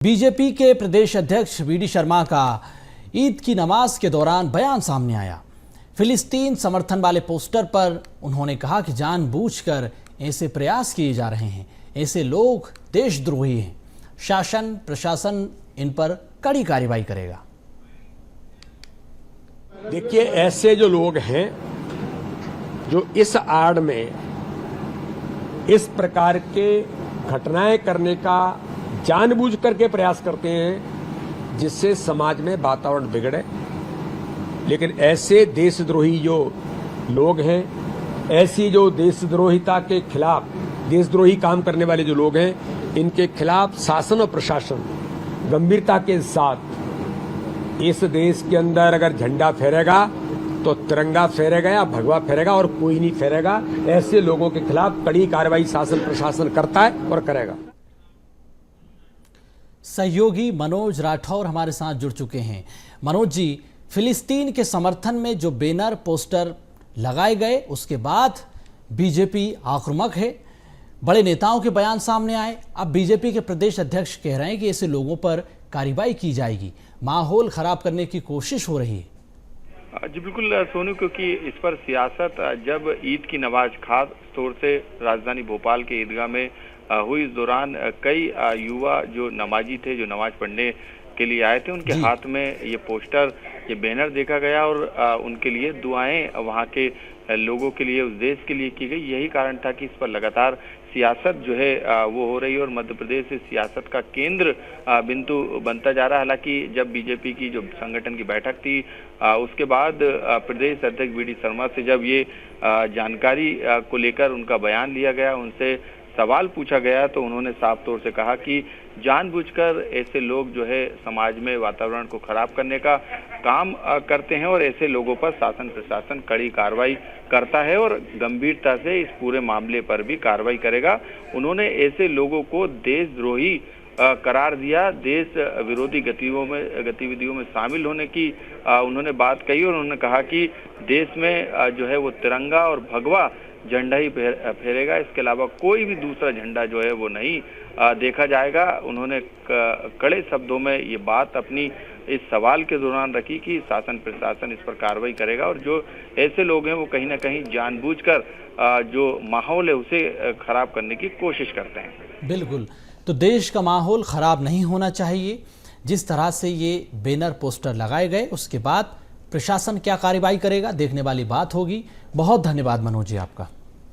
BJP के प्रदेश अध्यक्ष VD Sharma का ईद की नमाज के दौरान बयान सामने आया। फिलिस्तीन समर्थन वाले पोस्टर पर उन्होंने कहा कि जानबूझकर ऐसे प्रयास किए जा रहे हैं, ऐसे लोग देशद्रोही हैं, शासन प्रशासन इन पर कड़ी कार्रवाई करेगा। देखिए, ऐसे जो लोग हैं जो इस आड़ में इस प्रकार के घटनाएं करने का जानबूझ करके प्रयास करते हैं जिससे समाज में वातावरण बिगड़े, लेकिन ऐसे देशद्रोही जो लोग हैं, ऐसी जो देशद्रोहिता के खिलाफ देशद्रोही काम करने वाले जो लोग हैं, इनके खिलाफ शासन और प्रशासन गंभीरता के साथ इस देश के अंदर अगर झंडा फहरेगा तो तिरंगा फहरेगा या भगवा फहरेगा और कोई नहीं फहरेगा। ऐसे लोगों के खिलाफ कड़ी कार्रवाई शासन प्रशासन करता है और करेगा। सहयोगी मनोज राठौर हमारे साथ जुड़ चुके हैं। मनोज जी, फिलिस्तीन के समर्थन में जो बैनर पोस्टर लगाए गए उसके बाद बीजेपी आक्रामक है, बड़े नेताओं के बयान सामने आए। अब बीजेपी के प्रदेश अध्यक्ष कह रहे हैं कि ऐसे लोगों पर कार्रवाई की जाएगी, माहौल खराब करने की कोशिश हो रही है। जी बिल्कुल सोनू, क्योंकि इस पर सियासत जब ईद की नमाज खास तौर से राजधानी भोपाल के ईदगाह में हुई, इस दौरान कई युवा जो नमाजी थे, जो नमाज पढ़ने के लिए आए थे, उनके हाथ में ये पोस्टर, ये बैनर देखा गया और उनके लिए दुआएं वहां के लोगों के लिए, उस देश के लिए की गई। यही कारण था कि इस पर लगातार सियासत जो है वो हो रही है और मध्य प्रदेश से सियासत का केंद्र बिंदु बनता जा रहा है। हालांकि जब बीजेपी की जो संगठन की बैठक थी उसके बाद प्रदेश अध्यक्ष वीडी शर्मा से जब ये जानकारी को लेकर उनका बयान लिया गया, उनसे सवाल पूछा गया, तो उन्होंने साफ तौर से कहा कि जानबूझकर ऐसे लोग जो है समाज में वातावरण को खराब करने का काम करते हैं और ऐसे लोगों पर शासन प्रशासन कड़ी कार्रवाई करता है और गंभीरता से इस पूरे मामले पर भी कार्रवाई करेगा। उन्होंने ऐसे लोगों को देशद्रोही करार दिया, देश विरोधी गतिविधियों में शामिल होने की उन्होंने बात कही और उन्होंने कहा कि देश में जो है वो तिरंगा और भगवा झंडा ही फहरेगा, इसके अलावा कोई भी दूसरा झंडा जो है वो नहीं देखा जाएगा। उन्होंने कड़े शब्दों में ये बात अपनी इस सवाल के दौरान रखी कि शासन प्रशासन इस पर कार्रवाई करेगा और जो ऐसे लोग हैं वो कहीं ना कहीं जानबूझकर जो माहौल है उसे खराब करने की कोशिश करते हैं। बिल्कुल, तो देश का माहौल खराब नहीं होना चाहिए। जिस तरह से ये बैनर पोस्टर लगाए गए उसके बाद प्रशासन क्या कार्रवाई करेगा, देखने वाली बात होगी। बहुत धन्यवाद मनोज जी आपका।